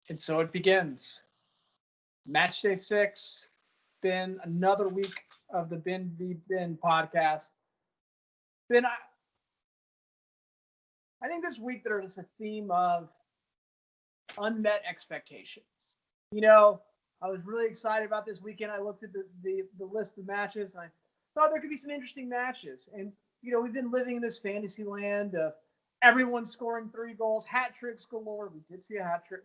And so it begins. Match day 6. Been another week of the Ben v Ben podcast. Ben, I think this week there is a theme of unmet expectations. You know, I was really excited about this weekend. I looked at the list of matches, and I thought there could be some interesting matches. And, we've been living in this fantasy land of everyone scoring 3 goals, hat tricks galore. We did see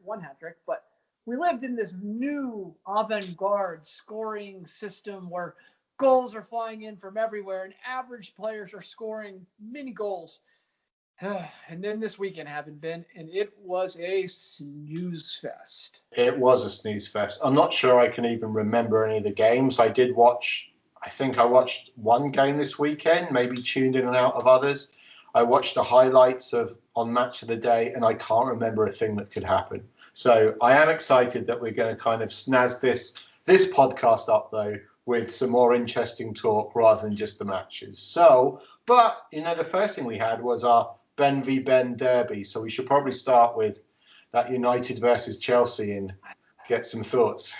one hat trick, but we lived in this new avant-garde scoring system where goals are flying in from everywhere and average players are scoring mini goals. And then this weekend happened, Ben, and it was a snooze fest. It was a snooze fest. I'm not sure I can even remember any of the games. I think I watched one game this weekend, maybe tuned in and out of others. I watched the highlights on Match of the Day, and I can't remember a thing that could happen. So I am excited that we're going to kind of snazz this podcast up, though, with some more interesting talk rather than just the matches. So, but, the first thing we had was our Ben v Ben derby. So we should probably start with that United versus Chelsea and get some thoughts.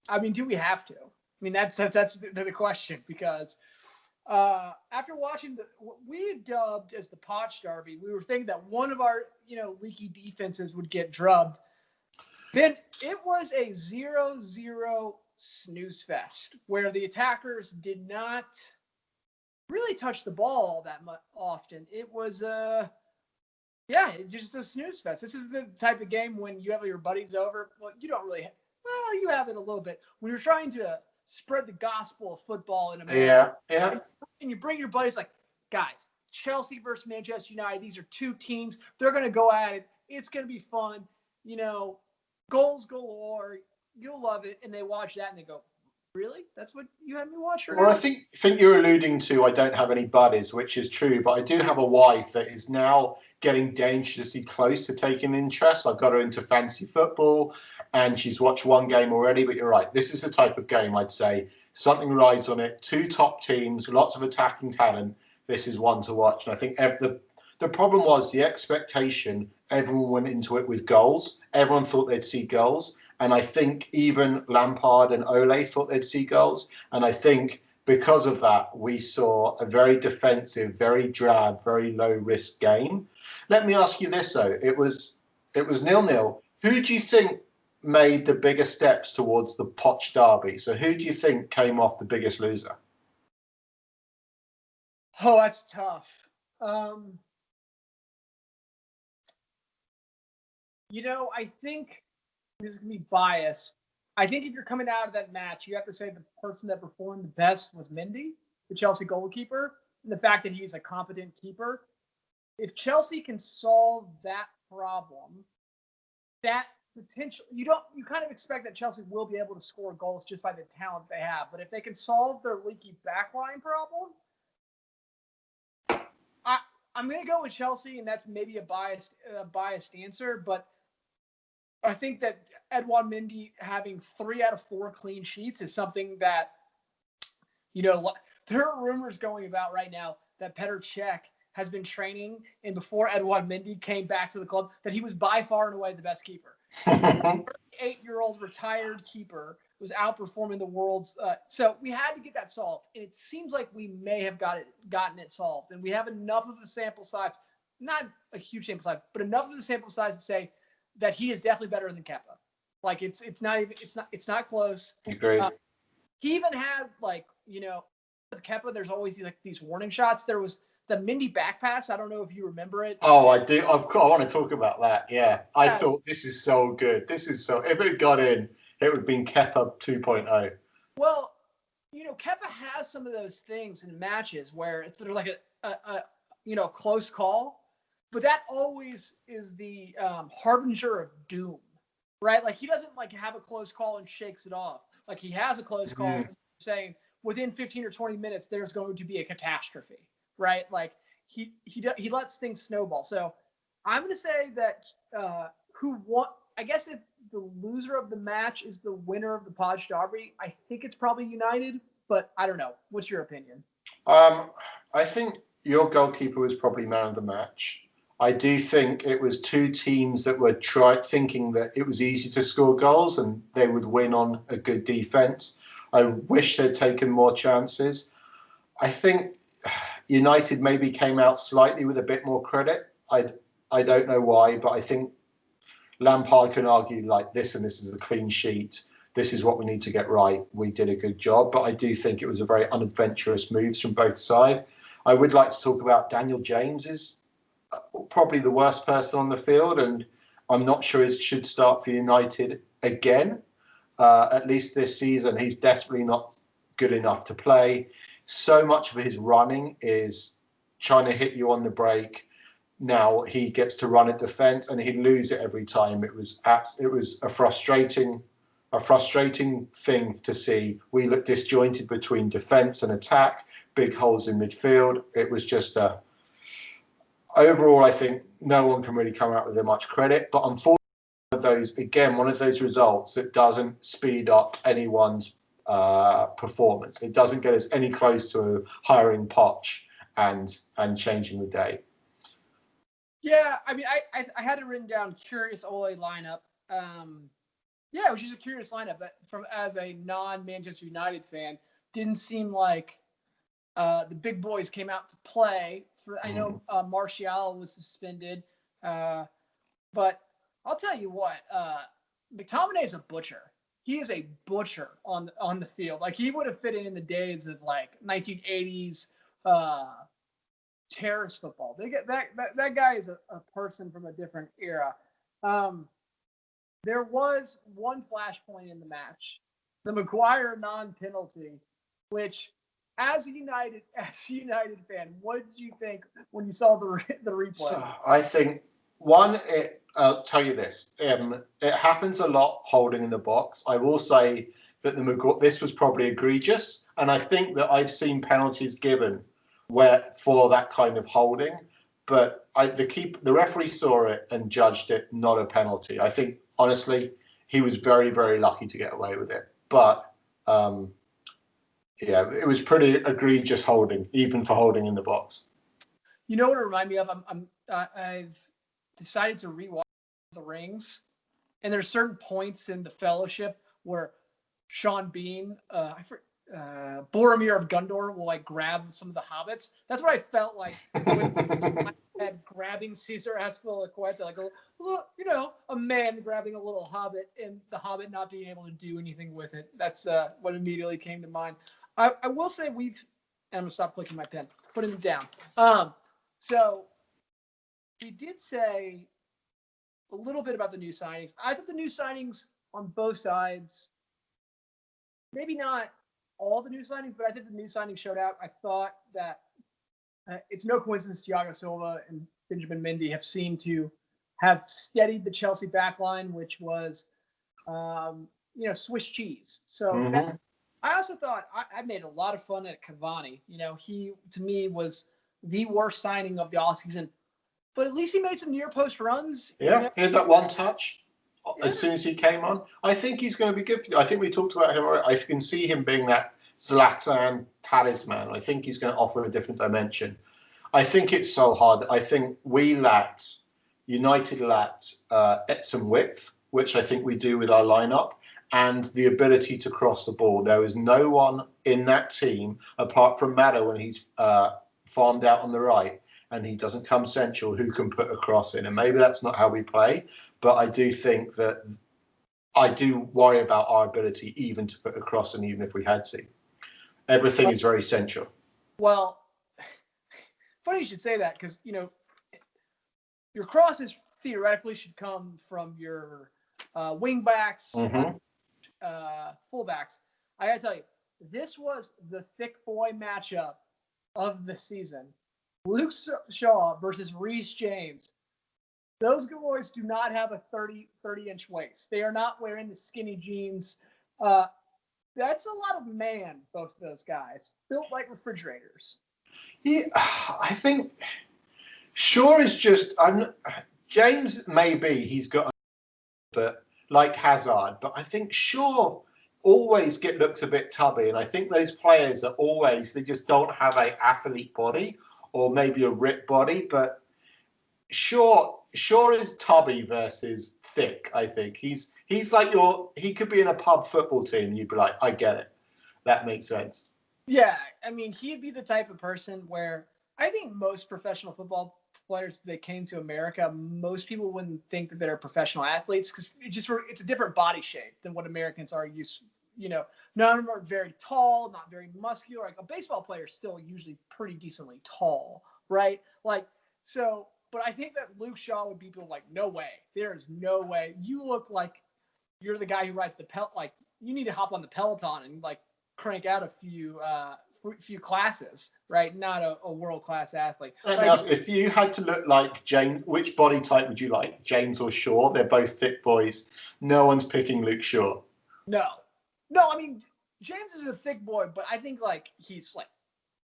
I mean, do we have to? I mean, that's the question, because after watching what we dubbed as the Potch Derby, we were thinking that one of our, leaky defenses would get drubbed. Ben, it was a 0-0 snooze fest where the attackers did not really touch the ball all that much often. It was it's just a snooze fest. This is the type of game when you have your buddies over. Well, you don't really. You have it a little bit when you're trying to spread the gospel of football in America. Yeah. And you bring your buddies, like, guys, Chelsea versus Manchester United. These are two teams. They're going to go at it. It's going to be fun. Goals galore. You'll love it. And they watch that and they go, really? That's what you had me watch? Well, I think you're alluding to I don't have any buddies, which is true, but I do have a wife that is now getting dangerously close to taking interest. I've got her into fantasy football, and she's watched one game already, but you're right. This is the type of game, I'd say, something rides on it. 2 top teams, lots of attacking talent. This is one to watch. And I think the problem was the expectation. Everyone went into it with goals. Everyone thought they'd see goals. And I think even Lampard and Ole thought they'd see goals. And I think because of that, we saw a very defensive, very drab, very low-risk game. Let me ask you this, though. It was 0-0. Who do you think made the biggest steps towards the Potch derby? So who do you think came off the biggest loser? Oh, that's tough. I think this is going to be biased. I think if you're coming out of that match, you have to say the person that performed the best was Mendy, the Chelsea goalkeeper, and the fact that he's a competent keeper. If Chelsea can solve that problem, that potential, you kind of expect that Chelsea will be able to score goals just by the talent they have. But if they can solve their leaky backline problem, I'm going to go with Chelsea, and that's maybe a biased answer, but I think that Edouard Mendy having 3 out of 4 clean sheets is something that, there are rumors going about right now that Petr Cech has been training, and before Edouard Mendy came back to the club, that he was by far and away the best keeper. 38-year-old retired keeper was outperforming the world's. So we had to get that solved, and it seems like we may have gotten it solved, and we have enough of the sample size, not a huge sample size, but enough of the sample size to say that he is definitely better than Kepa. Like it's not close. Agreed. He even had with Kepa, there's always these warning shots. There was the Mendy back pass. I don't know if you remember it. Oh, I do. I want to talk about that. Yeah. I thought this is so good. If it got in, it would have been Kepa 2.0. Well, Kepa has some of those things in matches where they're like a close call, but that always is the harbinger of doom, right? Like he doesn't have a close call and shakes it off. Like he has a close call saying within 15 or 20 minutes, there's going to be a catastrophe, right? Like he lets things snowball. So I'm going to say that who won, I guess if the loser of the match is the winner of the Podge Derby, I think it's probably United, but I don't know. What's your opinion? I think your goalkeeper was probably man of the match. I do think it was two teams that were thinking that it was easy to score goals and they would win on a good defense. I wish they'd taken more chances. I think United maybe came out slightly with a bit more credit. I don't know why, but I think Lampard can argue like this, and this is a clean sheet. This is what we need to get right. We did a good job, but I do think it was a very unadventurous moves from both sides. I would like to talk about Daniel James's probably the worst person on the field, and I'm not sure he should start for United again. At least this season, he's desperately not good enough to play. So much of his running is trying to hit you on the break. Now he gets to run at defence, and he'd lose it every time. It was a frustrating thing to see. We looked disjointed between defence and attack, big holes in midfield. It was just overall, I think no one can really come out with much credit. But unfortunately, one of those results that doesn't speed up anyone's performance. It doesn't get us any close to hiring Poch and changing the day. Yeah, I mean, I had it written down. Curious Ole lineup. Yeah, it was just a curious lineup. But as a non-Manchester United fan, didn't seem like the big boys came out to play. I know Martial was suspended, but I'll tell you what, McTominay is a butcher. He is a butcher on the field. Like, he would have fit in the days of like 1980s terrace football. That guy is a person from a different era. There was one flashpoint in the match, the Maguire non-penalty, which, as a United fan, what did you think when you saw the replay? So I think I'll tell you this: it happens a lot holding in the box. I will say that this was probably egregious, and I think that I've seen penalties given for that kind of holding, but the referee saw it and judged it not a penalty. I think honestly he was very, very lucky to get away with it, but yeah, it was pretty egregious holding, even for holding in the box. You know what it reminded me of? I've decided to rewatch The Rings, and there's certain points in the Fellowship where Sean Bean, Boromir of Gondor will like grab some of the hobbits. That's what I felt like when I had grabbing Caesar Azpilicueta, like a man grabbing a little hobbit, and the hobbit not being able to do anything with it. That's what immediately came to mind. I will say and I'm gonna stop clicking my pen, putting it down. So we did say a little bit about the new signings. I thought the new signings on both sides, maybe not all the new signings, but I think the new signings showed out. I thought that it's no coincidence Thiago Silva and Benjamin Mendy have seemed to have steadied the Chelsea backline, which was, Swiss cheese. So I also thought I made a lot of fun at Cavani. He, to me, was the worst signing of the offseason, but at least he made some near post runs. Yeah, he had that one touch as soon as he came on. I think he's going to be good. I think we talked about him already. I can see him being that Zlatan talisman. I think he's going to offer a different dimension. I think it's so hard. I think United lacked some width, which I think we do with our lineup, and the ability to cross the ball. There was no one in that team apart from Madder when he's farmed out on the right and he doesn't come central who can put a cross in. And maybe that's not how we play, but I do think that I do worry about our ability even to put a cross in, even if we had to. Everything is very central. Well, funny you should say that, because your crosses theoretically should come from your wing backs, fullbacks. I gotta tell you, this was the thick boy matchup of the season. Luke Shaw versus Reece James. Those boys do not have a 30-inch waist. They are not wearing the skinny jeans. That's a lot of man, both of those guys, built like refrigerators. Yeah, I think Shaw is just. James maybe he's got, but like Hazard. But I think Shaw always looks a bit tubby, and I think those players are always, they just don't have a athlete body or maybe a ripped body. But Shaw is tubby versus thick. I think he's like he could be in a pub football team. And you'd be like, I get it. That makes sense. Yeah, I mean, he'd be the type of person where I think most professional football players that came to America, most people wouldn't think that they're professional athletes because it's a different body shape than what Americans are used. None of them are very tall, not very muscular. Like a baseball player is still usually pretty decently tall, right? Like so, but I think that Luke Shaw would be people like, no way, there is no way. You look like you're the guy who rides the like you need to hop on the Peloton and like crank out a few classes, right? Not a world class athlete. If you had to look like James, which body type would you like, James or Shaw? They're both thick boys. No one's picking Luke Shaw. No. I mean, James is a thick boy, but I think like he's like,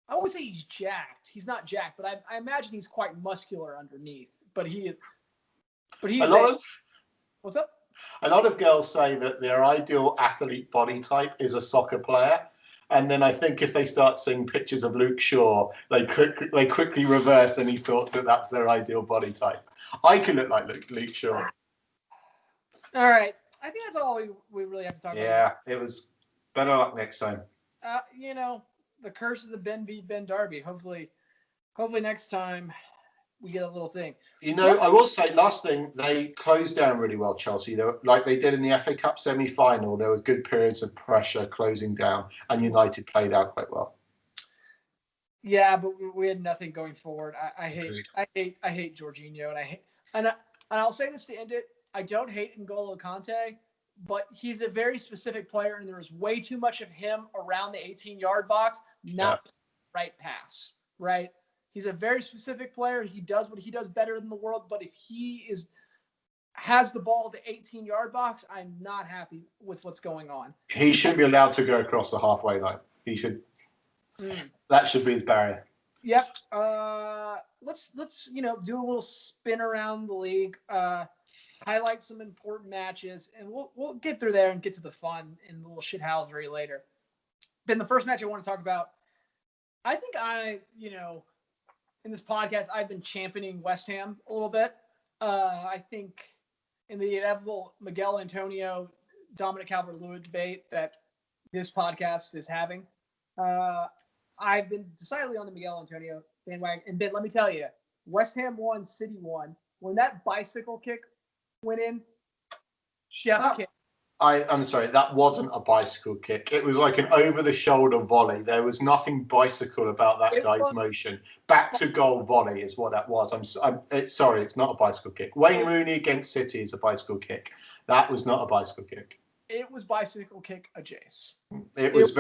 I always say he's jacked. He's not jacked, but I imagine he's quite muscular underneath. But he's what's up? A lot of girls say that their ideal athlete body type is a soccer player. And then I think if they start seeing pictures of Luke Shaw, they quickly reverse any thoughts that that's their ideal body type. I could look like Luke Shaw. All right. I think that's all we really have to talk about. Yeah, it was better luck next time. The curse of the Ben v. Ben Derby. Hopefully next time we get a little thing. I will say, last thing, they closed down really well, Chelsea. They were, like they did in the FA Cup semi-final. There were good periods of pressure closing down, and United played out quite well. Yeah, but we had nothing going forward. I hate Jorginho, and I'll say this to end it. I don't hate N'Golo Kante, but he's a very specific player, and there is way too much of him around the 18-yard box, not right pass, right? He's a very specific player. He does what he does better than the world, but if he has the ball at the 18-yard box, I'm not happy with what's going on. He should be allowed to go across the halfway line. He should. That should be his barrier. Yep. Let's do a little spin around the league. Highlight some important matches, and we'll get through there and get to the fun and the little shithousery later. Then the first match I want to talk about, I think in this podcast, I've been championing West Ham a little bit. I think in the inevitable Miguel Antonio, Dominic Calvert-Lewin debate that this podcast is having, I've been decidedly on the Miguel Antonio bandwagon. And Ben, let me tell you, West Ham won, City won. When that bicycle kick went in, chef's kiss. I'm sorry, that wasn't a bicycle kick. It was like an over-the-shoulder volley. There was nothing bicycle about that guy's motion. Back to goal volley is what that was. Sorry, it's not a bicycle kick. Wayne Rooney against City is a bicycle kick. That was not a bicycle kick. It was bicycle kick adjacent. It was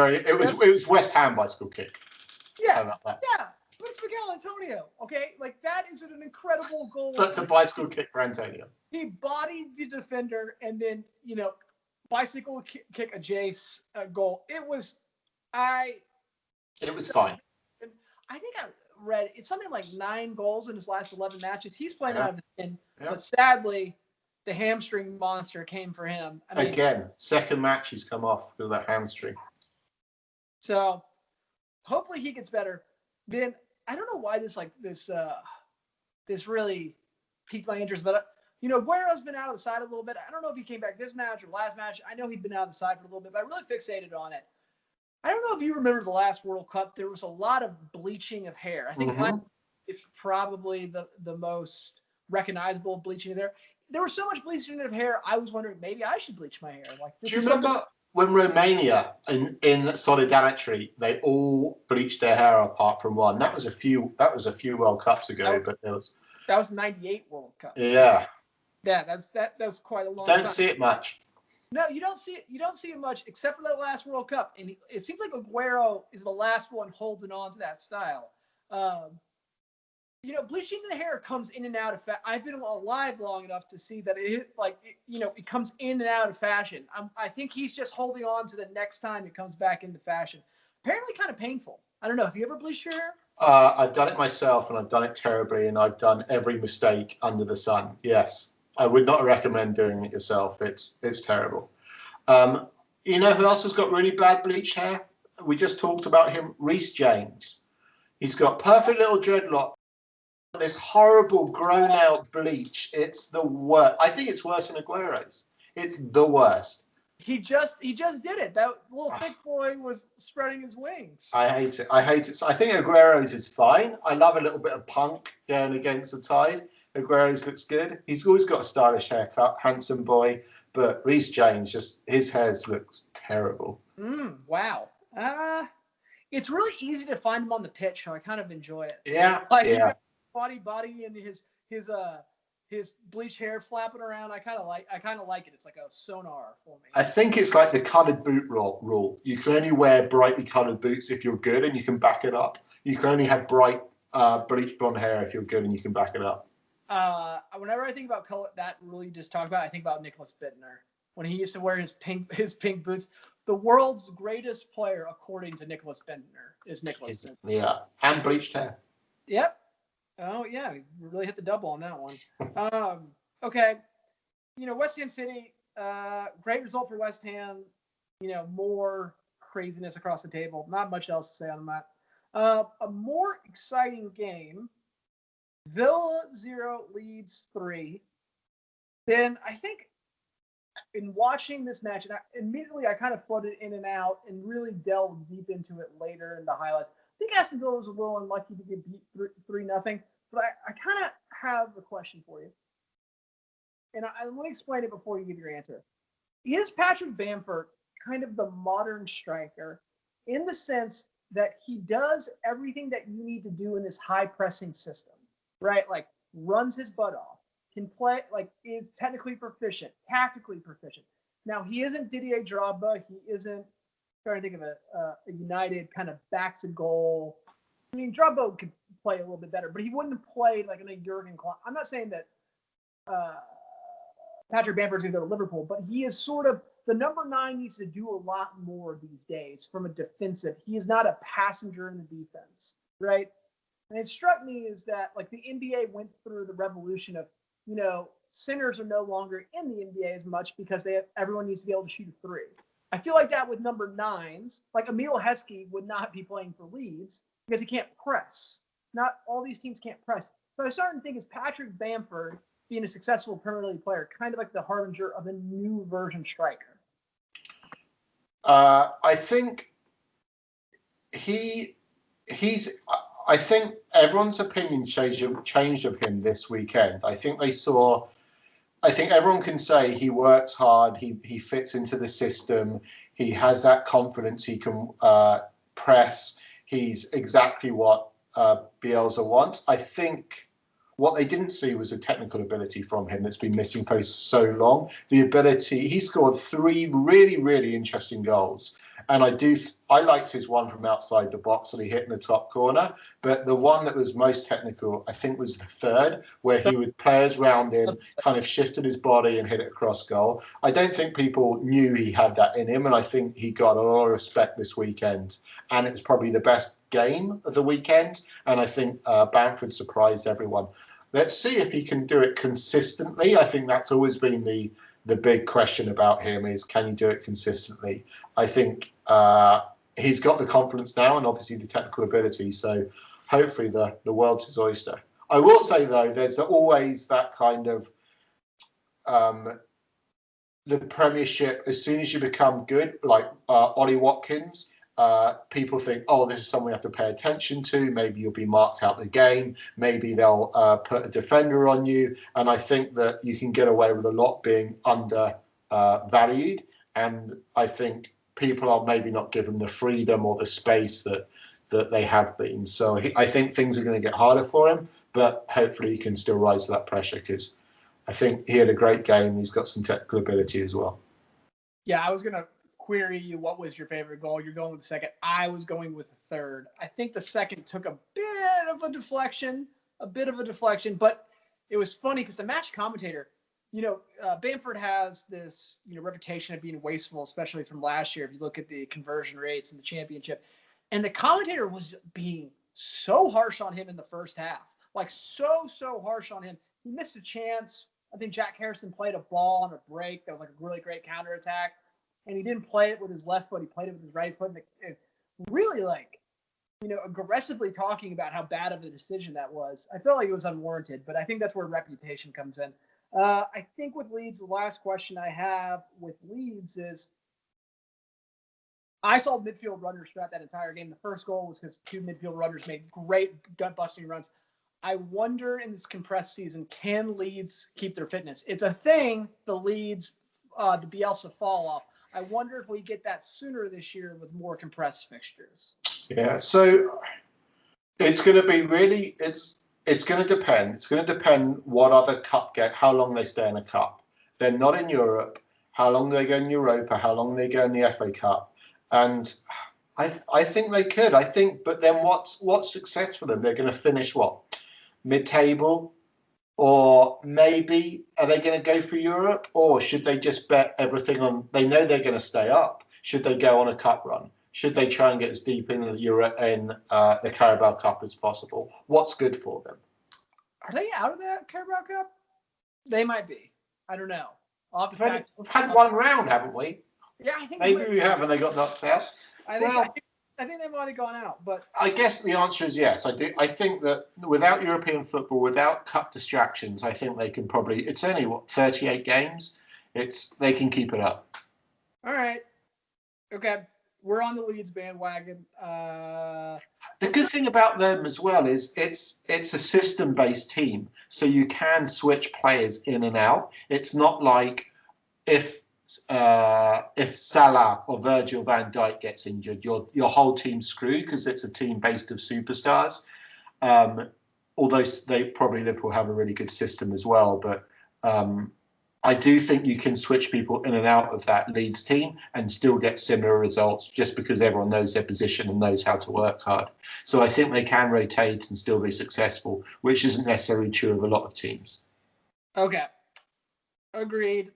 West Ham bicycle kick. Yeah, but it's Miguel Antonio. Okay, like that is an incredible goal. That's a bicycle kick for Antonio. He bodied the defender and then bicycle kick a Jace goal. It was fine. I think I read it's something like 9 goals in his last 11 matches. He's playing out of the skin, but sadly, the hamstring monster came for him. Again, second match he's come off with that hamstring. So hopefully he gets better. Ben, I don't know why this really piqued my interest, but Guerrero's been out of the side a little bit. I don't know if he came back this match or last match. I know he'd been out of the side for a little bit, but I really fixated on it. I don't know if you remember the last World Cup. There was a lot of bleaching of hair. I think it's probably the most recognizable bleaching of hair. There was so much bleaching of hair, I was wondering maybe I should bleach my hair. Do you remember when Romania in solidarity they all bleached their hair apart from one? That was a few World Cups ago, that was '98 World Cup. Yeah. Yeah, that's quite a long time. Don't see it much. No, you don't see it. You don't see it much, except for that last World Cup. And it seems like Aguero is the last one holding on to that style. Bleaching the hair comes in and out of fashion. I've been alive long enough to see that it comes in and out of fashion. I think he's just holding on to the next time it comes back into fashion. Apparently, kind of painful. I don't know. Have you ever bleached your hair? I've done it myself, and I've done it terribly, and I've done every mistake under the sun. Yes. I would not recommend doing it yourself. It's terrible. Who else has got really bad bleached hair? We just talked about him, Reece James. He's got perfect little dreadlock. this horrible grown out bleach. It's the worst. I think it's worse than Aguero's. It's the worst. He just did it. That little thick boy was spreading his wings. I hate it. I hate it. So I think Aguero's is fine. I love a little bit of punk going against the tide. Aguero's looks good. He's always got a stylish haircut, handsome boy. But Reece James, just his hair looks terrible. Wow. It's really easy to find him on the pitch, so I kind of enjoy it. Yeah, like he's got body, and his bleach hair flapping around. I kind of like it. It's like a sonar for me. I think it's like the coloured boot rule. You can only wear brightly coloured boots if you're good and you can back it up. You can only have bright bleach blonde hair if you're good and you can back it up. Whenever I think about color, that rule you just talked about, I think about Nicholas Bittner when he used to wear his pink boots. The world's greatest player, according to Nicholas Bittner, is Nicholas Bittner. Yeah, and bleached hair. Yep. Oh yeah, we really hit the double on that one. Okay, West Ham City, great result for West Ham. More craziness across the table. Not much else to say on that. A more exciting game. Villa 0, Leeds 3. Then I think in watching this match, and immediately I kind of floated in and out and really delved deep into it later in the highlights. I think Aston Villa was a little unlucky to get beat 3-0, but I kind of have a question for you. And I want to explain it before you give your answer. Is Patrick Bamford kind of the modern striker in the sense that he does everything that you need to do in this high pressing system, right? Like runs his butt off, can play, like is technically proficient, tactically proficient. Now, he isn't Didier Drogba. He isn't, trying to think of a United kind of back to goal. I mean, Drogba could play a little bit better, but he wouldn't have played like in a Jurgen Klopp. I'm not saying that Patrick Bamford's going to go to Liverpool, but he is sort of, the number 9 needs to do a lot more these days from a defensive. He is not a passenger in the defense, right? And it struck me is that like the NBA went through the revolution of, centers are no longer in the NBA as much because everyone needs to be able to shoot a 3. I feel like that with number 9s, like Emil Heskey would not be playing for Leeds because he can't press. Not all these teams can't press. So I started to think is Patrick Bamford being a successful Premier League player, kind of like the harbinger of a new version striker. I think he's. I think everyone's opinion changed of him this weekend. I think everyone can say he works hard. He fits into the system. He has that confidence. He can press. He's exactly what Bielsa wants. I think what they didn't see was a technical ability from him that's been missing for so long. The ability, he scored 3 really, really interesting goals. And I liked his one from outside the box that he hit in the top corner. But the one that was most technical, I think, was the third, where he with players round him, kind of shifted his body and hit it across goal. I don't think people knew he had that in him. And I think he got a lot of respect this weekend. And it was probably the best game of the weekend. And I think Bamford surprised everyone. Let's see if he can do it consistently. I think that's always been the big question about him is, can you do it consistently? I think he's got the confidence now and obviously the technical ability. So hopefully the world's his oyster. I will say, though, there's always that kind of the Premiership, as soon as you become good, like Ollie Watkins, people think, oh, this is something we have to pay attention to. Maybe you'll be marked out the game. Maybe they'll put a defender on you. And I think that you can get away with a lot being undervalued. And I think people are maybe not given the freedom or the space that they have been. So I think things are going to get harder for him, but hopefully he can still rise to that pressure because I think he had a great game. He's got some technical ability as well. Yeah, I was going to query you, what was your favorite goal? You're going with the second. I was going with the third. I think the second took a bit of a deflection, but it was funny because the match commentator, Bamford has this, reputation of being wasteful, especially from last year. If you look at the conversion rates in the championship, and the commentator was being so harsh on him in the first half, like so harsh on him. He missed a chance. I think Jack Harrison played a ball on a break that was like a really great counterattack. And he didn't play it with his left foot. He played it with his right foot. And really, aggressively talking about how bad of a decision that was. I felt like it was unwarranted, but I think that's where reputation comes in. I think with Leeds, the last question I have with Leeds is, I saw midfield runners throughout that entire game. The first goal was because two midfield runners made great gut-busting runs. I wonder in this compressed season, can Leeds keep their fitness? It's a thing, the Leeds, the Bielsa fall off. I wonder if we get that sooner this year with more compressed fixtures. Yeah, so it's going to be really, it's going to depend. It's going to depend what other cup how long they stay in a cup. They're not in Europe, how long they go in Europa, how long they go in the FA Cup. And I think they could. But then what's success for them? They're going to finish what? Mid-table? Or maybe are they going to go for Europe? Or should they just bet everything on, they know they're going to stay up. Should they go on a cup run? Should they try and get as deep in the Carabao Cup as possible? What's good for them? Are they out of that Carabao Cup? They might be. I don't know. We've had one round, haven't we? Yeah, I think maybe we have, and they got knocked out. I think they might have gone out, but I guess the answer is yes. I do. I think that without European football, without cup distractions, I think they can probably. It's only 38 games. They can keep it up. All right. Okay. We're on the Leeds bandwagon. The good thing about them as well is it's a system-based team, so you can switch players in and out. It's not like if Salah or Virgil van Dijk gets injured, your whole team's screwed because it's a team based of superstars. Although Liverpool have a really good system as well, but I do think you can switch people in and out of that Leeds team and still get similar results just because everyone knows their position and knows how to work hard. So I think they can rotate and still be successful, which isn't necessarily true of a lot of teams. Okay. Agreed.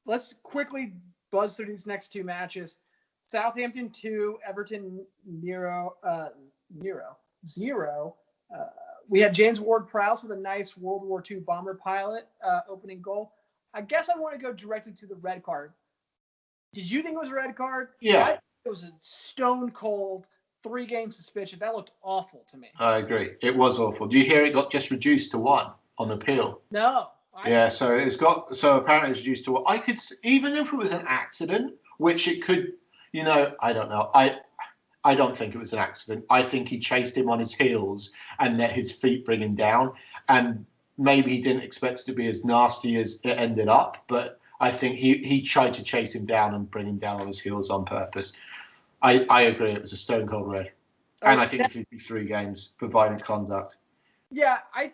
Let's quickly buzz through these next two matches. Southampton 2, Everton 0. We had James Ward-Prowse with a nice World War II bomber pilot opening goal. I guess I want to go directly to the red card. Did you think it was a red card? Yeah. I think it was a stone cold 3-game suspension. That looked awful to me. I agree. It was awful. Do you hear it got just reduced to 1 on appeal? No. So apparently it's reduced to 1. I could, even if it was an accident, which it could, I don't know. I don't think it was an accident. I think he chased him on his heels and let his feet bring him down. And maybe he didn't expect it to be as nasty as it ended up, but I think he tried to chase him down and bring him down on his heels on purpose. I agree. It was a stone cold red. And I think it should be 3 games for violent conduct. Yeah, I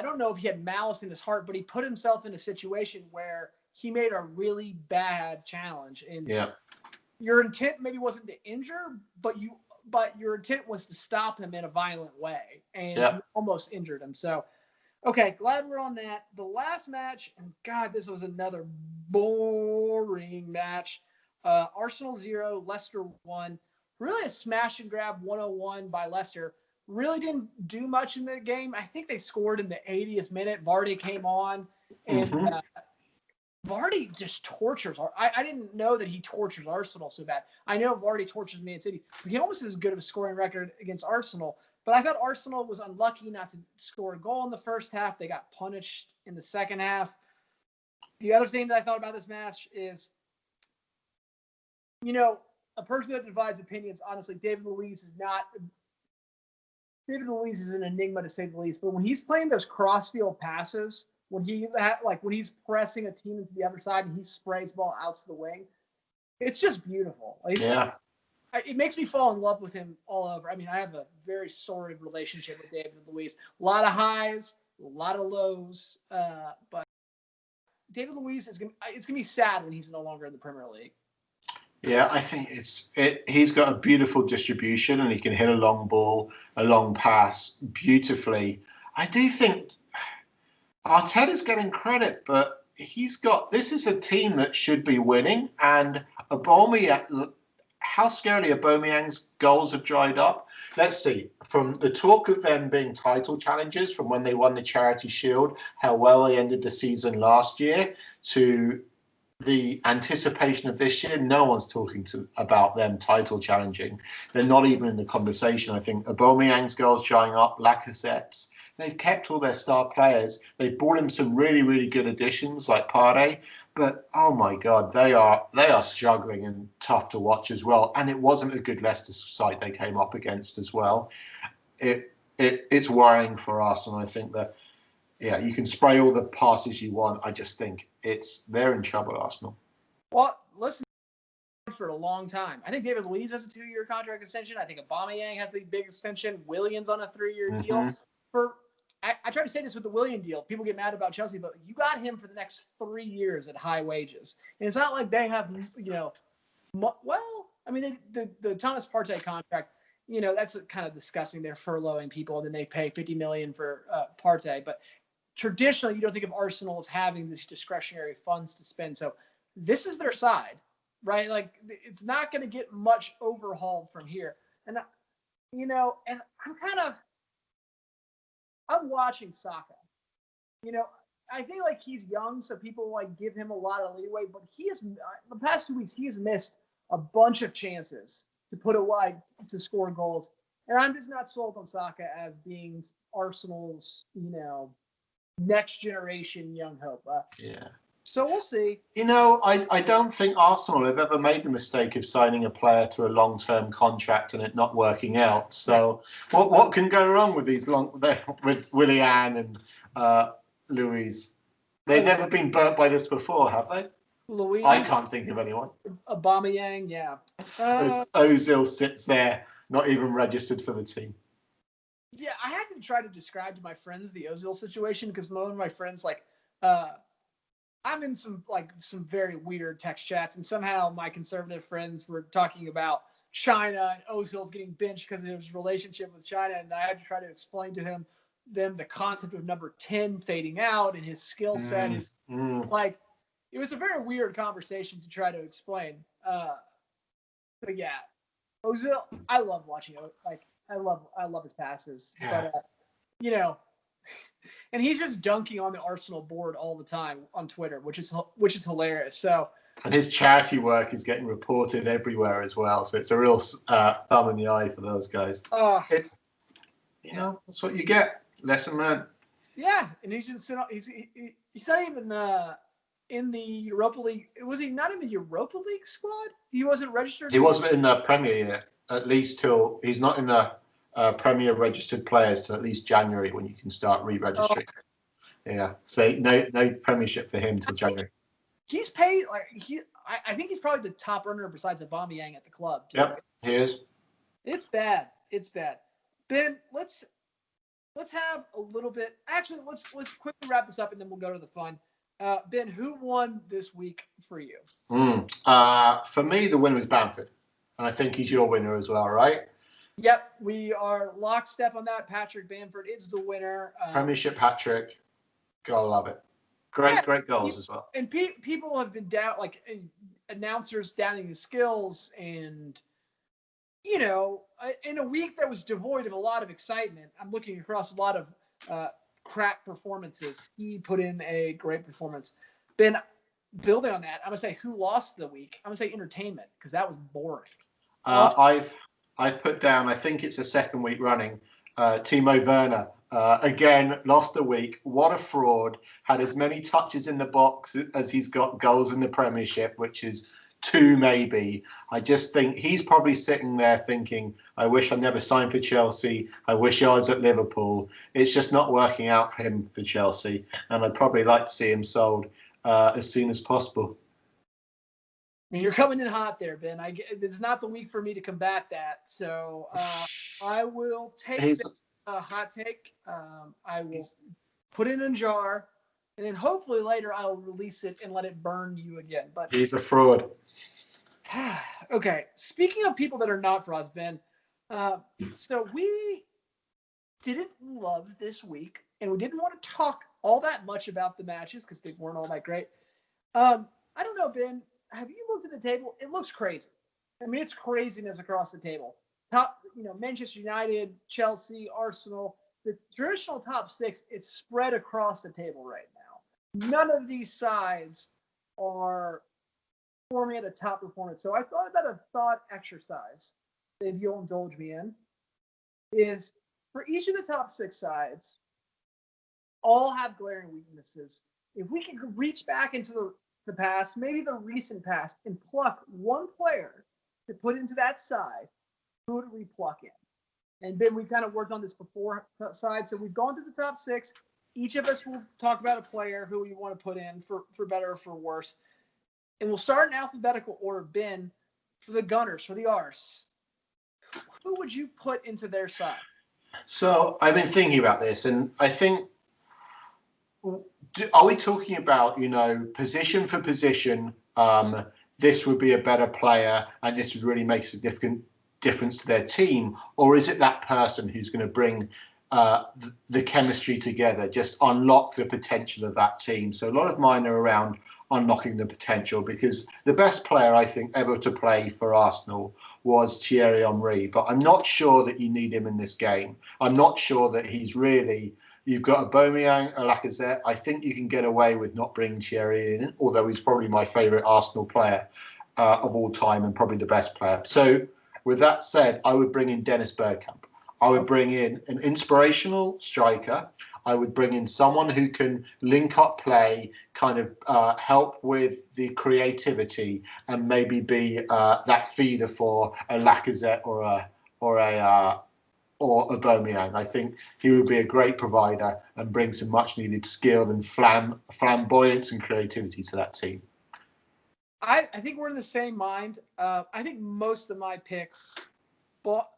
don't know if he had malice in his heart, but he put himself in a situation where he made a really bad challenge. And your intent maybe wasn't to injure, but your intent was to stop him in a violent way. And you almost injured him. So, okay, glad we're on that. The last match, and God, this was another boring match. Arsenal 0, Leicester 1. Really a smash and grab 101 by Leicester. Really didn't do much in the game. I think they scored in the 80th minute. Vardy came on, and Vardy just tortures. I didn't know that he tortures Arsenal so bad. I know Vardy tortures Man City, but he almost has as good of a scoring record against Arsenal. But I thought Arsenal was unlucky not to score a goal in the first half. They got punished in the second half. The other thing that I thought about this match is, a person that divides opinions, honestly, David Luiz is an enigma to say the least. But when he's playing those crossfield passes, when he's pressing a team into the other side and he sprays the ball out to the wing, it's just beautiful. It makes me fall in love with him all over. I mean, I have a very sordid relationship with David Luiz. A lot of highs, a lot of lows, but David Luiz it's gonna be sad when he's no longer in the Premier League. Yeah, I think he's got a beautiful distribution and he can hit a long ball, a long pass beautifully. I do think Arteta's getting credit, but this is a team that should be winning, and Aubameyang, how scarily Aubameyang's goals have dried up. Let's see, from the talk of them being title challengers from when they won the Charity Shield, how well they ended the season last year, to the anticipation of this year, no one's talking about them title challenging. They're not even in the conversation. I think Aubameyang's goals showing up, Lacazette's. They've kept all their star players. They brought in some really, really good additions like Partey, but oh my God, they are struggling and tough to watch as well. And it wasn't a good Leicester side they came up against as well. It's worrying for us, and I think that you can spray all the passes you want. I just think they're in trouble, Arsenal. Well, listen, for a long time. I think David Luiz has a 2-year contract extension. I think Aubameyang has the big extension. Williams on a 3-year deal. I try to say this with the William deal. People get mad about Chelsea, but you got him for the next 3 years at high wages. And it's not like they have, the Thomas Partey contract, that's kind of disgusting. They're furloughing people, and then they pay $50 million for Partey. But traditionally, you don't think of Arsenal as having these discretionary funds to spend. So this is their side, right? Like, it's not going to get much overhauled from here. And, and I'm watching Saka. I think like he's young, so people like give him a lot of leeway. But he has the past 2 weeks he has missed a bunch of chances to put it wide to score goals, and I'm just not sold on Saka as being Arsenal's next generation young hope. So we'll see. I don't think Arsenal have ever made the mistake of signing a player to a long-term contract and it not working out. So what can go wrong with with Willian and Luiz? They've never been burnt by this before, have they? Luiz, I can't think of anyone. Aubameyang, yeah. As Ozil sits there, not even registered for the team. Yeah, I had to try to describe to my friends the Ozil situation because one of my friends I'm in some very weird text chats, and somehow my conservative friends were talking about China and Ozil's getting benched because of his relationship with China, and I had to try to explain to them the concept of number 10 fading out and his skill set. It was a very weird conversation to try to explain. But yeah, Ozil, I love watching it. I love his passes, but and he's just dunking on the Arsenal board all the time on Twitter, which is hilarious. So, and his charity work is getting reported everywhere as well. So it's a real thumb in the eye for those guys. It's that's what you get. Lesson learned. Yeah, and he's not even in the Europa League. Was he not in the Europa League squad? He wasn't registered. He wasn't in the Premier yet, at least till he's not in the Premier registered players till at least January when you can start re-registering. Yeah, so no Premiership for him till January. He's paid I think he's probably the top earner besides Aubameyang at the club. Too. Yep, he is. It's bad. Ben, let's have a little bit. Actually, let's quickly wrap this up and then we'll go to the fun. Ben, who won this week for you? For me, the winner was Bamford, and I think he's your winner as well, right? Yep, we are lockstep on that. Patrick Bamford is the winner. Premiership hat trick. Gotta love it. Great goals as well. And people have been announcers doubting his skills, and in a week that was devoid of a lot of excitement, I'm looking across a lot of crap performances. He put in a great performance. Ben, building on that, I'm gonna say who lost the week. I'm gonna say entertainment because that was boring. I've put down. I think it's a second week running. Timo Werner again lost a week. What a fraud! Had as many touches in the box as he's got goals in the Premiership, which is 2 maybe. I just think he's probably sitting there thinking, I wish I never signed for Chelsea. I wish I was at Liverpool. It's just not working out for him for Chelsea. And I'd probably like to see him sold as soon as possible. I mean, you're coming in hot there, Ben. It's not the week for me to combat that. So I will take a hot take. I will put it in a jar. And then hopefully later I'll release it and let it burn you again. But he's a fraud. Okay. Speaking of people that are not frauds, Ben. So we didn't love this week, and we didn't want to talk all that much about the matches because they weren't all that great. I don't know, Ben. Have you looked at the table? It looks crazy. I mean, it's craziness across the table. Top, Manchester United, Chelsea, Arsenal. The traditional top 6, it's spread across the table right now. None of these sides are performing at a top performance. So I thought about a thought exercise that if you'll indulge me in, is for each of the top 6 sides, all have glaring weaknesses. If we could reach back into the past, maybe the recent past, and pluck one player to put into that side, who would we pluck in? And Ben, we kind of worked on this before side. So we've gone through the top 6. Each of us will talk about a player who we want to put in for better or for worse. And we'll start in alphabetical order. Ben, for the Gunners, for the Arse, who would you put into their side? So I've been thinking about this, and I think, are we talking about, position for position, this would be a better player and this would really make a significant difference to their team? Or is it that person who's going to bring the chemistry together, just unlock the potential of that team? So a lot of mine are around unlocking the potential, because the best player I think ever to play for Arsenal was Thierry Henry, but I'm not sure that you need him in this game. I'm not sure that he's really. You've got Aubameyang, a Lacazette. I think you can get away with not bringing Thierry in, although he's probably my favourite Arsenal player of all time and probably the best player. So with that said, I would bring in Dennis Bergkamp. I would bring in an inspirational striker. I would bring in someone who can link up play, kind of help with the creativity, and maybe be that feeder for a Lacazette or Aubameyang. I think he would be a great provider and bring some much needed skill and flamboyance and creativity to that team. I think we're in the same mind. I think most of my picks, bar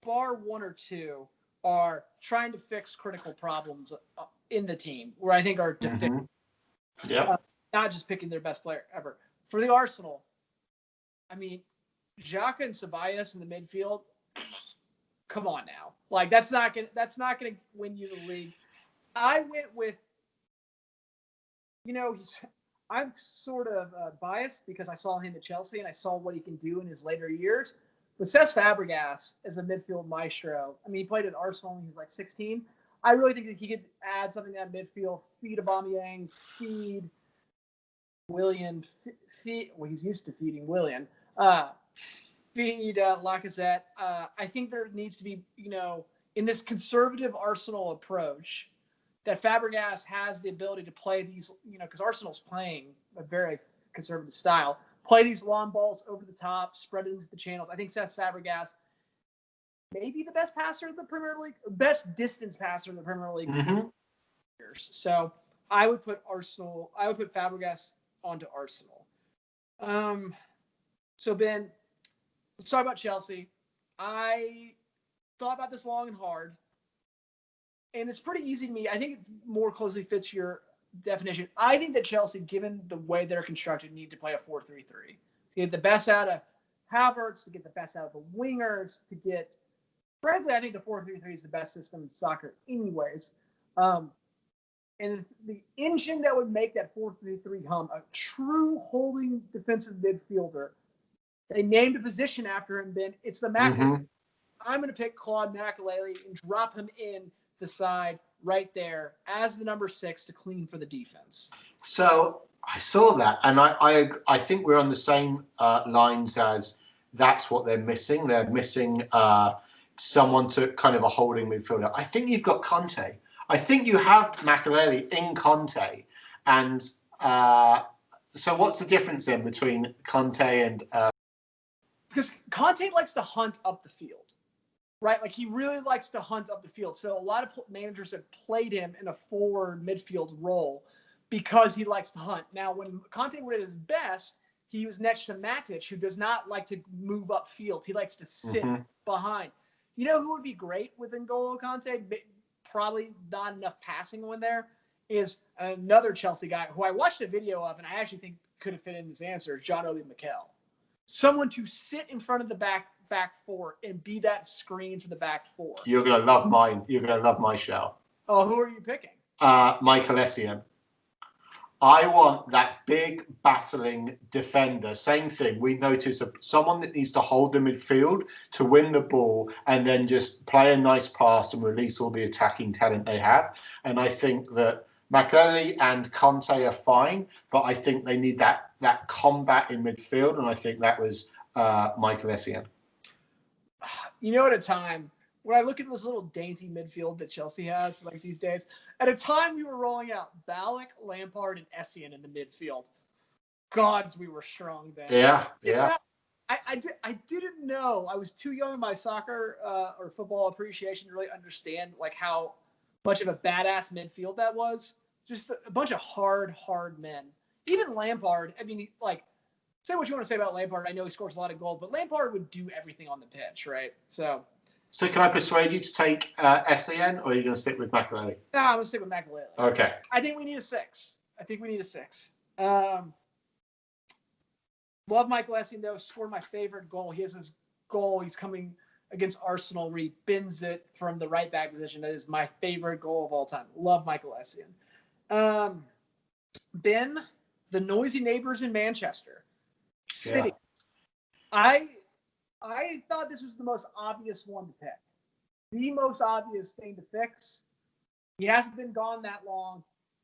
1 or 2, are trying to fix critical problems in the team where I think are deficient. Mm-hmm. Yeah. Not just picking their best player ever. For the Arsenal, I mean, Xhaka and Ceballos in the midfield. Come on now, like that's not gonna win you the league. I went with, I'm sort of biased because I saw him at Chelsea and I saw what he can do in his later years. But Cesc Fabregas is a midfield maestro. I mean, he played at Arsenal when he was like 16. I really think that he could add something to that midfield, feed Aubameyang, feed Willian, well, he's used to feeding Willian, feed Lacazette. I think there needs to be, in this conservative Arsenal approach, that Fabregas has the ability to play these, because Arsenal's playing a very conservative style, play these long balls over the top, spread it into the channels. I think Cesc Fabregas may be the best passer in the Premier League, best distance passer in the Premier League. Mm-hmm. So I would put Fabregas onto Arsenal. So Ben, let's talk about Chelsea. I thought about this long and hard, and it's pretty easy to me. I think it more closely fits your definition. I think that Chelsea, given the way they're constructed, need to play a 4-3-3 to get the best out of Havertz, to get the best out of the wingers, to get. Frankly, I think the 4-3-3 is the best system in soccer, anyways. And the engine that would make that 4-3-3 hum, a true holding defensive midfielder. They named a position after him, Ben. It's the Mac. Mm-hmm. I'm going to pick Claude Makelele and drop him in the side right there as the number 6 to clean for the defense. So I saw that, and I think we're on the same lines as that's what they're missing. They're missing someone to kind of a holding midfielder. I think you've got Conte. I think you have Makelele in Conte, and so what's the difference then between Conte and? Because Conte likes to hunt up the field, right? Like he really likes to hunt up the field. So a lot of managers have played him in a forward midfield role because he likes to hunt. Now, when Conte was at his best, he was next to Matic, who does not like to move upfield. He likes to sit behind. You know who would be great with N'Golo Kanté? Probably not enough passing when there is another Chelsea guy who I watched a video of and I actually think could have fit in this answer, John-Obi Mikel. Someone to sit in front of the back four and be that screen for the back four. You're gonna love mine. You're gonna love my shout. Oh, who are you picking? Michael Essien. I want that big battling defender. Same thing. We notice someone that needs to hold the midfield to win the ball and then just play a nice pass and release all the attacking talent they have. And I think that Makelele and Conte are fine, but I think they need that combat in midfield, and I think that was Michael Essien. You know, at a time when I look at this little dainty midfield that Chelsea has, like these days, at a time we were rolling out Ballack, Lampard, and Essien in the midfield. Gods, we were strong then. Yeah. I didn't know. I was too young in my soccer or football appreciation to really understand like how much of a badass midfield that was. Just a bunch of hard men. Even Lampard. I mean, like, say what you want to say about Lampard. I know he scores a lot of goals, but Lampard would do everything on the pitch, right? So can I persuade you to take Essien, or are you going to stick with Makelele? no, I'm gonna stick with Makelele. Okay. I think we need a 6. Love Michael Essien, though. Scored my favorite goal. He has this goal. He's coming against Arsenal where he bins it from the right back position. That is my favorite goal of all time. Love Michael Essien. Ben, the noisy neighbors in Manchester City. Yeah. I thought this was the most obvious one to pick. The most obvious thing to fix. He hasn't been gone that long.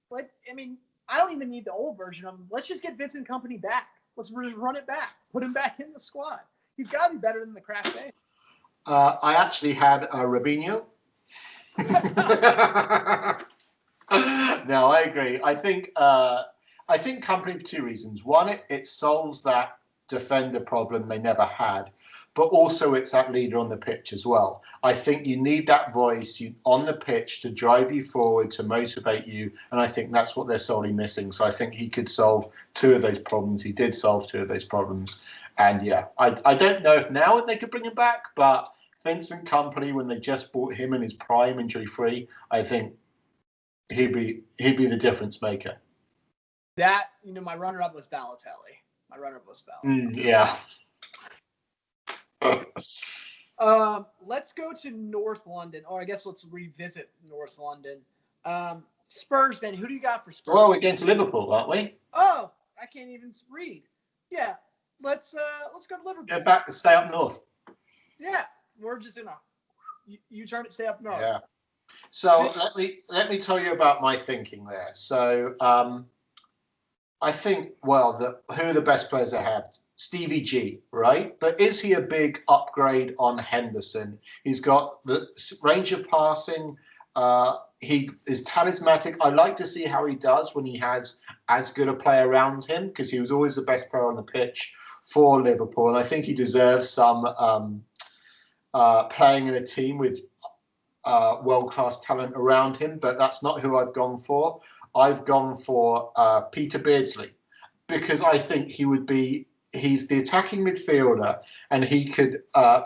But, I mean, I don't even need the old version of him. Let's just get Vincent Kompany back. Let's just run it back. Put him back in the squad. He's got to be better than the crash day. I actually had Robinho. No, I agree. I think Kompany for 2 reasons. One, it solves that defender problem they never had, but also it's that leader on the pitch as well. I think you need that voice on the pitch to drive you forward, to motivate you, and I think that's what they're sorely missing. So I think he could solve 2 of those problems. He did solve 2 of those problems, and yeah, I don't know if now they could bring him back, but Vincent Kompany, when they just bought him in his prime, injury-free, I think he'd be the difference maker. That, my runner-up was Balotelli. Yeah. Let's go to North London, or I guess let's revisit North London. Spurs, Ben. Who do you got for Spurs? Well, we're going to Liverpool, aren't we? Oh, I can't even read. Yeah, let's go to Liverpool. Get back to stay up north. Yeah, we're just you turn it, stay up north. Yeah. So let me tell you about my thinking there. So I think, who are the best players ahead? Stevie G, right? But is he a big upgrade on Henderson? He's got the range of passing. He is talismanic. I like to see how he does when he has as good a player around him, because he was always the best player on the pitch for Liverpool. And I think he deserves some playing in a team with world-class talent around him, but that's not who I've gone for. I've gone for Peter Beardsley, because I think he's the attacking midfielder, and he could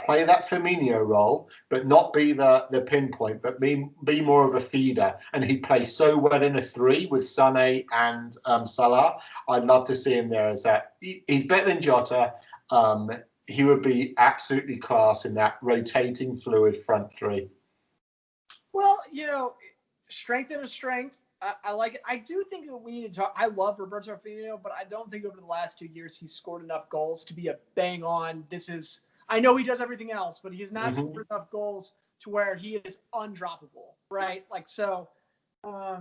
play that Firmino role, but not be the pinpoint, but be more of a feeder. And he'd play so well in a 3 with Sané and Salah. I'd love to see him there as that. He's better than Jota. He would be absolutely class in that rotating fluid front 3. Well, strength and a strength. I like it. I do think that we need to talk. I love Roberto Firmino, but I don't think over the last 2 years he's scored enough goals to be a bang on. I know he does everything else, but he has not scored enough goals to where he is undroppable, right? Like, so I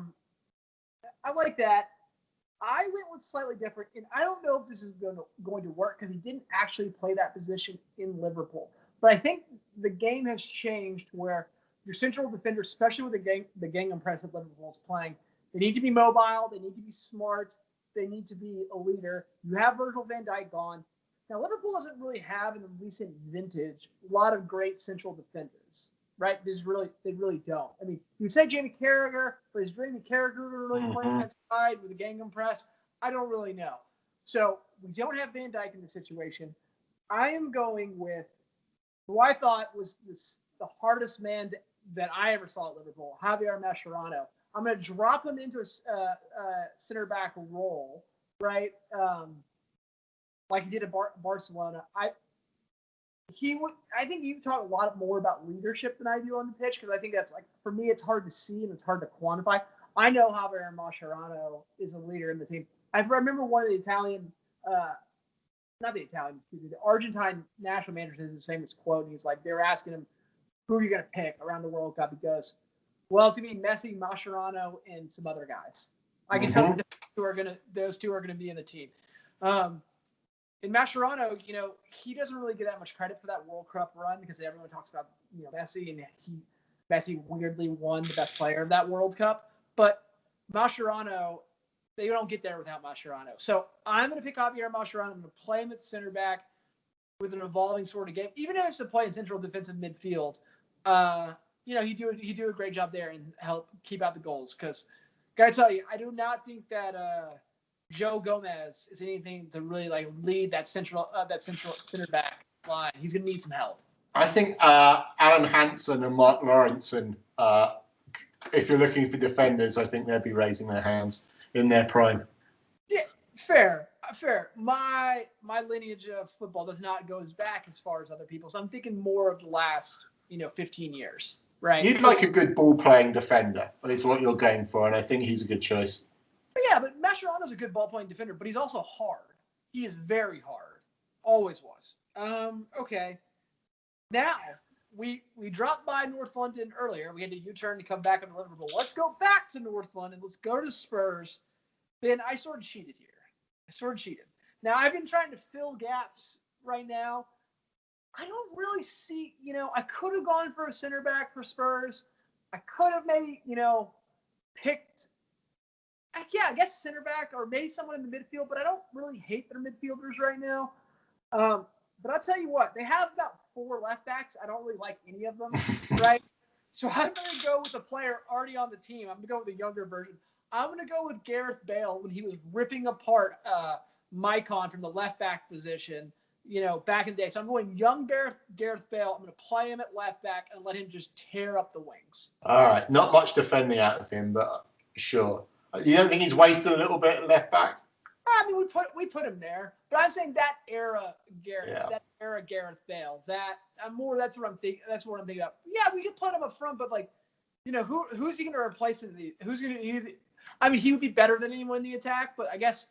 like that. I went with slightly different, and I don't know if this is going to work because he didn't actually play that position in Liverpool. But I think the game has changed where your central defender, especially with the gang press that Liverpool is playing, they need to be mobile. They need to be smart. They need to be a leader. You have Virgil van Dijk gone. Now, Liverpool doesn't really have in the recent vintage a lot of great central defenders, right? They really don't. I mean, you say Jamie Carragher, but is Jamie Carragher really playing that side with the Gangnam Press? I don't really know. So we don't have Van Dijk in the situation. I am going with who I thought was the hardest man that I ever saw at Liverpool, Javier Mascherano. I'm going to drop him into a center back role, right? Like he did at Barcelona. I think you talk a lot more about leadership than I do on the pitch, because I think that's, like, for me, it's hard to see and it's hard to quantify. I know Javier Mascherano is a leader in the team. I remember one of the the Argentine national managers has the famous quote, and he's like, they were asking him, who are you going to pick around the World Cup? He goes, Well, it's gonna be Messi, Mascherano, and some other guys. I can tell those two are gonna be in the team. And Mascherano, he doesn't really get that much credit for that World Cup run because everyone talks about Messi, and Messi weirdly won the best player of that World Cup. But Mascherano, they don't get there without Mascherano. So I'm going to pick Javier Mascherano. I'm going to play him at center back with an evolving sort of game. Even if it's to play in central defensive midfield, he do a great job there and help keep out the goals. Because, gotta tell you, I do not think that Joe Gomez is anything to really lead that central center back line. He's going to need some help. I think Alan Hansen and Mark Lawrenson, if you're looking for defenders, I think they'd be raising their hands in their prime. Yeah, fair. My lineage of football does not go back as far as other people's. I'm thinking more of the last 15 years, right? You'd like a good ball-playing defender, is what you're going for, and I think he's a good choice. But Mascherano's a good ball-playing defender, but he's also hard. He is very hard. Always was. Okay. Now, we dropped by North London earlier. We had a U-turn to come back into Liverpool. Let's go back to North London. Let's go to Spurs. Ben, I sort of cheated here. Now, I've been trying to fill gaps right now. I don't really see, I could have gone for a center back for Spurs. I could have maybe, picked, I guess center back or maybe someone in the midfield, but I don't really hate their midfielders right now. But I'll tell you what, they have about 4 left backs. I don't really like any of them, right? So I'm going to go with a player already on the team. I'm going to go with a younger version. I'm going to go with Gareth Bale when he was ripping apart Maicon from the left back position, back in the day. So I'm going young Gareth Bale. I'm going to play him at left back and let him just tear up the wings. All right. Not much defending out of him, but sure. You don't think he's wasted a little bit at left back? I mean, we put him there, but I'm saying that era Gareth Bale. That's what I'm thinking. That's what I'm thinking of. Yeah, we could put him up front, but who's he going to replace in the? Who's going to? I mean, he would be better than anyone in the attack, but I guess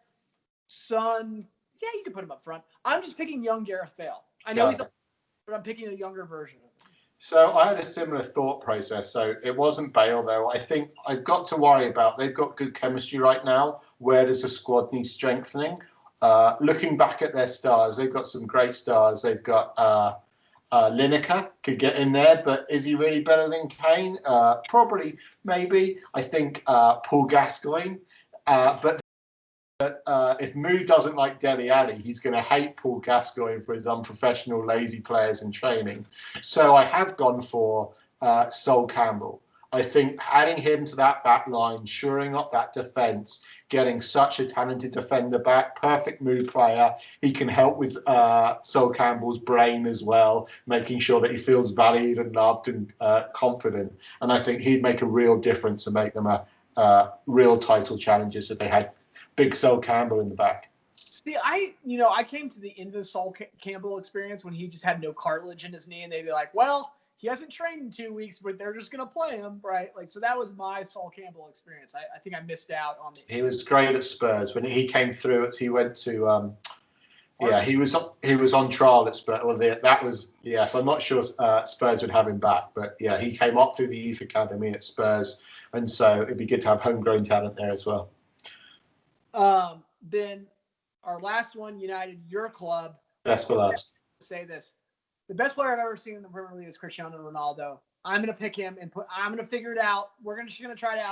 Son. Yeah, you could put him up front. I'm just picking young Gareth Bale. I know but I'm picking a younger version of him. So I had a similar thought process. So it wasn't Bale, though. I think I've got to worry about they've got good chemistry right now. Where does the squad need strengthening? Looking back at their stars, they've got some great stars. They've got Lineker could get in there, but is he really better than Kane? Probably, maybe. I think Paul Gascoigne. But if Moo doesn't like Dele Alli, he's going to hate Paul Gascoigne for his unprofessional, lazy players in training. So I have gone for Sol Campbell. I think adding him to that back line, shoring up that defence, getting such a talented defender back, perfect Moo player. He can help with Sol Campbell's brain as well, making sure that he feels valued and loved and confident. And I think he'd make a real difference and make them a real title challengers if they had big Sol Campbell in the back. See, I came to the end of the Sol Campbell experience when he just had no cartilage in his knee, and they'd be like, well, he hasn't trained in 2 weeks, but they're just going to play him, right? So that was my Sol Campbell experience. I think I missed out on it. He was great at Spurs when he came through. He went to, he was on trial at Spurs. So I'm not sure Spurs would have him back, but yeah, he came up through the youth academy at Spurs, and so it'd be good to have homegrown talent there as well. Then our last one, United, your club. Best for last. Say this. The best player I've ever seen in the Premier League is Cristiano Ronaldo. I'm going to pick him and I'm going to figure it out. We're just going to try to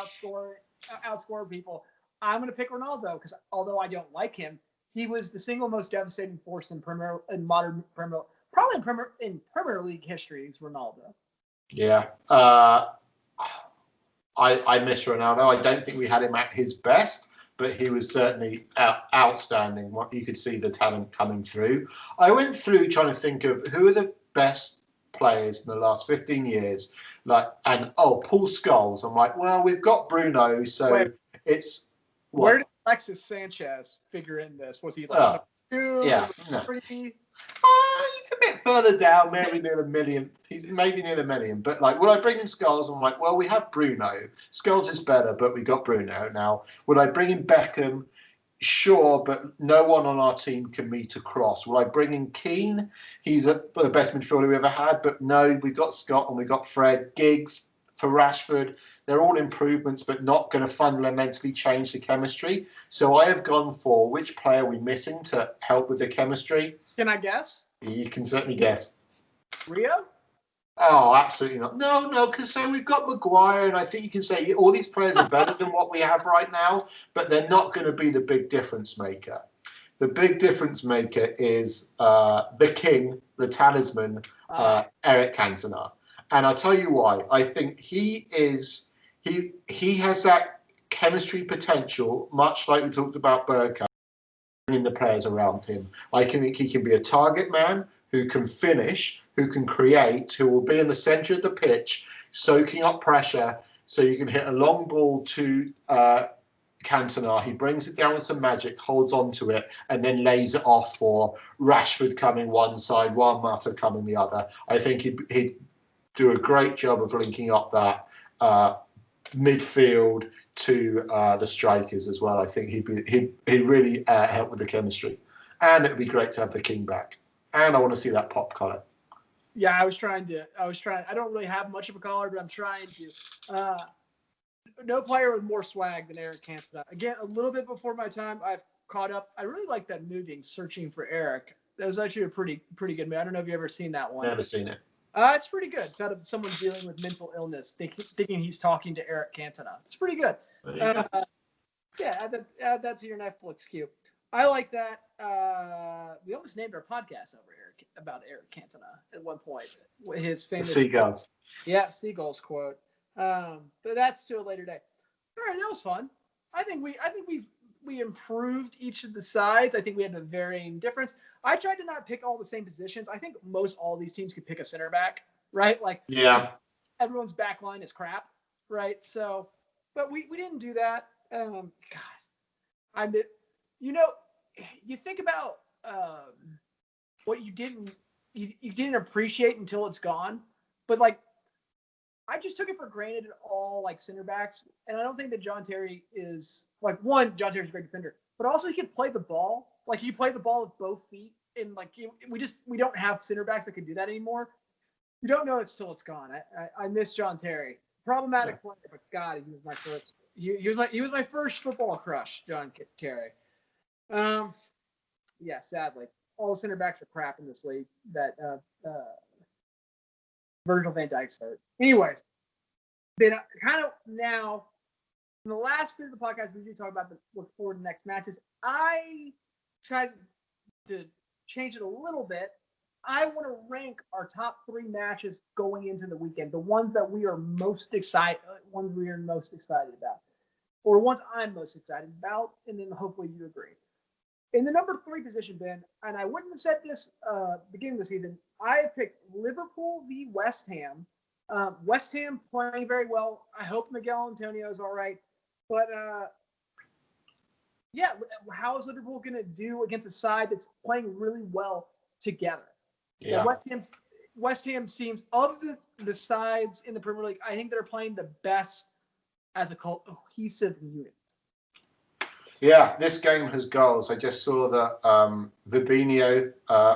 outscore people. I'm going to pick Ronaldo because although I don't like him, he was the single most devastating force in Premier League history is Ronaldo. Yeah. I miss Ronaldo. I don't think we had him at his best, but he was certainly outstanding. You could see the talent coming through. I went through trying to think of who are the best players in the last 15 years. Paul Scholes. I'm like, well, we've got Bruno, so it's... What? Where did Alexis Sanchez figure in this? Was he like 2? Yeah. No. 3? He's a bit further down, maybe near a million. He's maybe near a million. But would I bring in Scholes? I'm like, well, we have Bruno. Scholes is better, but we got Bruno now. Would I bring in Beckham? Sure, but no one on our team can meet a cross. Will I bring in Keane? He's the best midfielder we ever had, but no, we got Scott and we got Fred. Giggs for Rashford. They're all improvements, but not going to fundamentally change the chemistry. So I have gone for which player are we missing to help with the chemistry? Can I guess? You can certainly guess. Rio? Oh, absolutely not. No, because so we've got Maguire, and I think you can say all these players are better than what we have right now, but they're not going to be the big difference maker. The big difference maker is the king, the talisman, Eric Cantona. And I'll tell you why. I think he has that chemistry potential, much like we talked about Bergkamp, bringing the players around him. I think he can be a target man who can finish, who can create, who will be in the centre of the pitch, soaking up pressure, so you can hit a long ball to Cantona. He brings it down with some magic, holds on to it, and then lays it off for Rashford coming one side, Juan Mata coming the other. I think he'd do a great job of linking up that midfield to the strikers as well. I think he'd really help with the chemistry, and it'd be great to have the king back. And I want to see that pop collar. Yeah, I don't really have much of a collar, but I'm trying to. No player with more swag than Eric Cantona. Again, a little bit before my time, I've caught up. I really like that movie, Searching for Eric. That was actually a pretty good movie. I don't know if you've ever seen that one. Never seen it. It's pretty good. It's about someone dealing with mental illness, thinking he's talking to Eric Cantona. It's pretty good. Yeah, add that to your Netflix queue. I like that. We almost named our podcast about Eric Cantona at one point. His famous Seagulls. Yeah, Seagulls quote. But that's to a later day. All right, that was fun. I think we improved each of the sides. I think we had a varying difference. I tried to not pick all the same positions. I think most all these teams could pick a center back, right? Like, yeah, everyone's back line is crap, right? So, but we didn't do that. God, you think about what you didn't appreciate until it's gone, but like, I just took it for granted at all, like, center backs, and I don't think that John Terry is like, one, John Terry's a great defender, but also he could play the ball. Like, he played the ball with both feet, and like, we don't have center backs that can do that anymore. You don't know it till it's gone. I miss John Terry. Problematic player, but God, he was my first. He was my first football crush, John Terry. Yeah, sadly, all the center backs are crap in this league. That Virgil van Dijk's hurt. Anyways, been kind of now in the last bit of the podcast, we do talk about the look forward to the next matches. I tried to change it a little bit. I want to rank our top 3 matches going into the weekend, the ones that we are most excited about, or ones I'm most excited about, and then hopefully you agree. In the number 3 position, Ben, and I wouldn't have said this beginning of the season, I have picked Liverpool v. West Ham. West Ham playing very well. I hope Miguel Antonio is all right. But, yeah, how is Liverpool going to do against a side that's playing really well together? Yeah. West Ham seems, of the sides in the Premier League, I think they're playing the best as a cohesive unit. Yeah, this game has goals. I just saw that Fabinho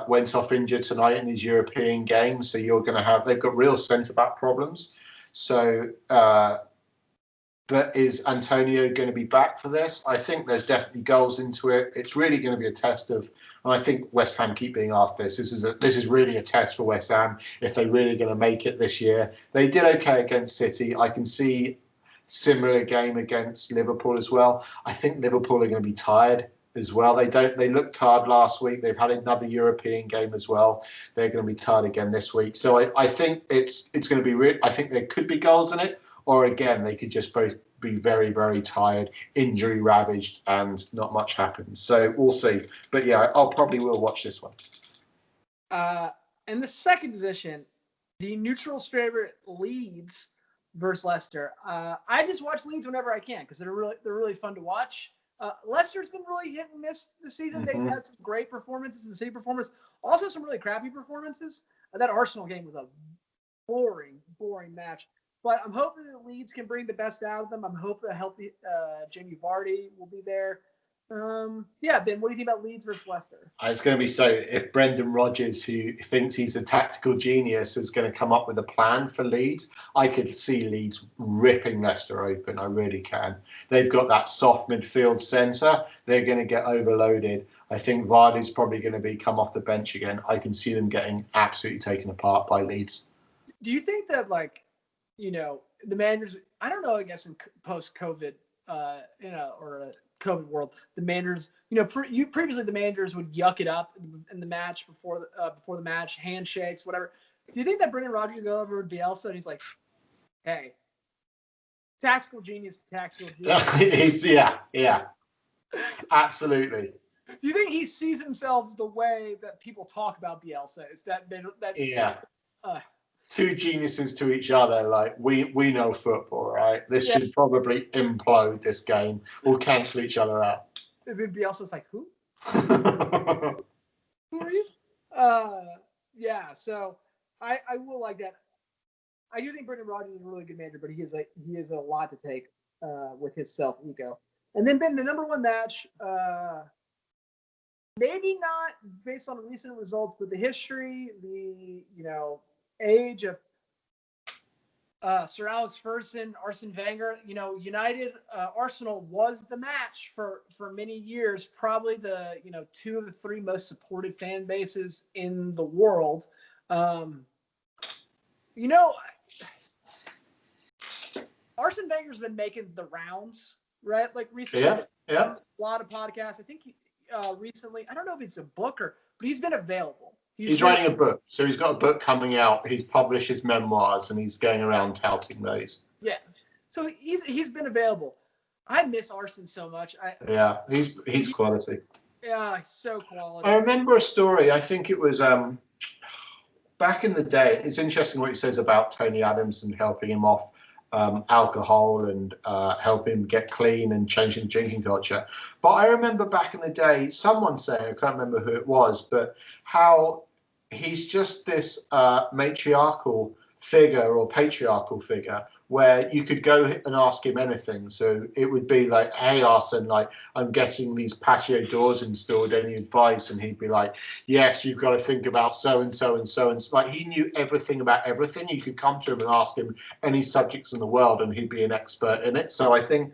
went off injured tonight in his European game, so they've got real centre-back problems. So, but is Antonio going to be back for this? I think there's definitely goals into it. It's really going to be a test of, and I think West Ham keep being asked this. This is really a test for West Ham if they're really going to make it this year. They did okay against City. I can see similar game against Liverpool as well. I think Liverpool are going to be tired as well. They looked tired last week. They've had another European game as well. They're going to be tired again this week. So I think it's going to be I think there could be goals in it, or again they could just both be very, very tired, injury ravaged, and not much happens. So we'll see. But yeah, I'll probably will watch this one. In the second position, the neutral favorite Leeds versus Leicester. I just watch Leeds whenever I can because they're really fun to watch. Leicester's been really hit and miss this season. Mm-hmm. They've had some great performances, the City performance, also some really crappy performances. That Arsenal game was a boring match. But I'm hoping that Leeds can bring the best out of them. I'm hoping a healthy Jamie Vardy will be there. Yeah, Ben, what do you think about Leeds versus Leicester? It's going to be so. If Brendan Rodgers, who thinks he's a tactical genius, is going to come up with a plan for Leeds, I could see Leeds ripping Leicester open. I really can. They've got that soft midfield centre. They're going to get overloaded. I think Vardy's probably going to come off the bench again. I can see them getting absolutely taken apart by Leeds. Do you think that, like, the managers? I don't know. I guess in post-COVID, or a COVID world, the managers, previously the managers would yuck it up in the match before the match, handshakes, whatever. Do you think that Brendan Rodgers would go over to Bielsa and he's like, "Hey, tactical genius, yeah, absolutely." Do you think he sees himself the way that people talk about Bielsa? Is that yeah. Two geniuses to each other, like we know football, right? This should probably implode this game. We'll cancel each other out. And then Bielsa's like, who? Who are you? Yeah, so I will like that. I do think Brendan Rodgers is a really good manager, but he is a lot to take with his self-ego. And then Ben, the number one match, maybe not based on recent results, but the history, the age of Sir Alex Ferguson, Arsene Wenger. United Arsenal was the match for many years. Probably the two of the three most supported fan bases in the world. Arsene Wenger's been making the rounds, right? Like recently, a lot of podcasts. I think recently, I don't know if it's a book but he's been available. He's writing a book. So he's got a book coming out. He's published his memoirs and he's going around touting those. Yeah. So he's been available. I miss Arsene so much. He's quality. Yeah, he's so quality. I remember a story. I think it was back in the day. It's interesting what he says about Tony Adams and helping him off alcohol and helping him get clean and changing the drinking culture. But I remember back in the day, someone saying, I can't remember who it was, but how he's just this matriarchal figure or patriarchal figure where you could go and ask him anything. So it would be like, hey, Arsene, like, I'm getting these patio doors installed, any advice? And he'd be like, yes, you've got to think about so and so and so. And like, he knew everything about everything. You could come to him and ask him any subjects in the world and he'd be an expert in it. So I think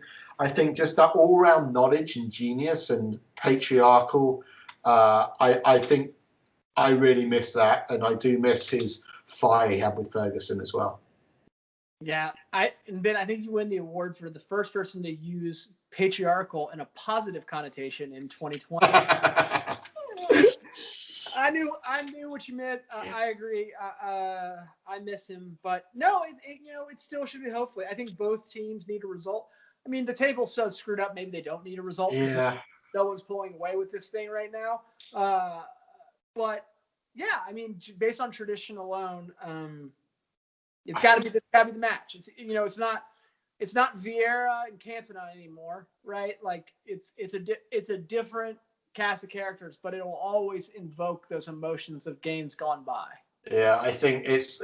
just that all-round knowledge and genius and patriarchal, I think I really miss that. And I do miss his fire he had with Ferguson as well. Yeah, Ben, I think you win the award for the first person to use patriarchal in a positive connotation in 2020. I knew what you meant. I agree. I miss him, but no, it still should be. Hopefully, I think both teams need a result. I mean, the table's so screwed up. Maybe they don't need a result. Yeah. No one's pulling away with this thing right now. But yeah, I mean, based on tradition alone, it's got to be the match. It's not Vieira and Cantona anymore, right? Like it's a different cast of characters, but it will always invoke those emotions of games gone by. Yeah, I think it's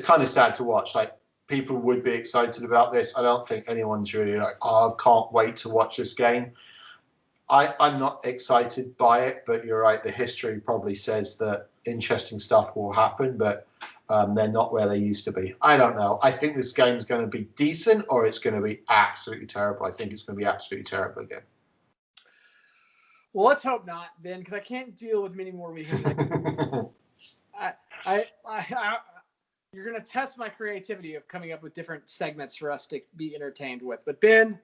kind of sad to watch. Like, people would be excited about this. I don't think anyone's really like, oh, I can't wait to watch this game. I'm not excited by it, but you're right. The history probably says that interesting stuff will happen, but they're not where they used to be. I don't know. I think this game is going to be decent or it's going to be absolutely terrible. I think it's going to be absolutely terrible again. Well, let's hope not, Ben, because I can't deal with many more weeks. You're going to test my creativity of coming up with different segments for us to be entertained with. But Ben,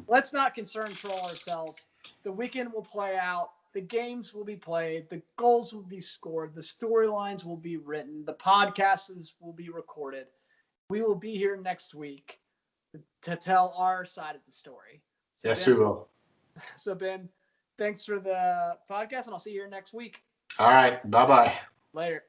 let's not control ourselves. The weekend will play out. The games will be played. The goals will be scored. The storylines will be written. The podcasts will be recorded. We will be here next week to tell our side of the story. So yes, Ben, we will. So, Ben, thanks for the podcast, and I'll see you here next week. All right. Bye-bye. Later.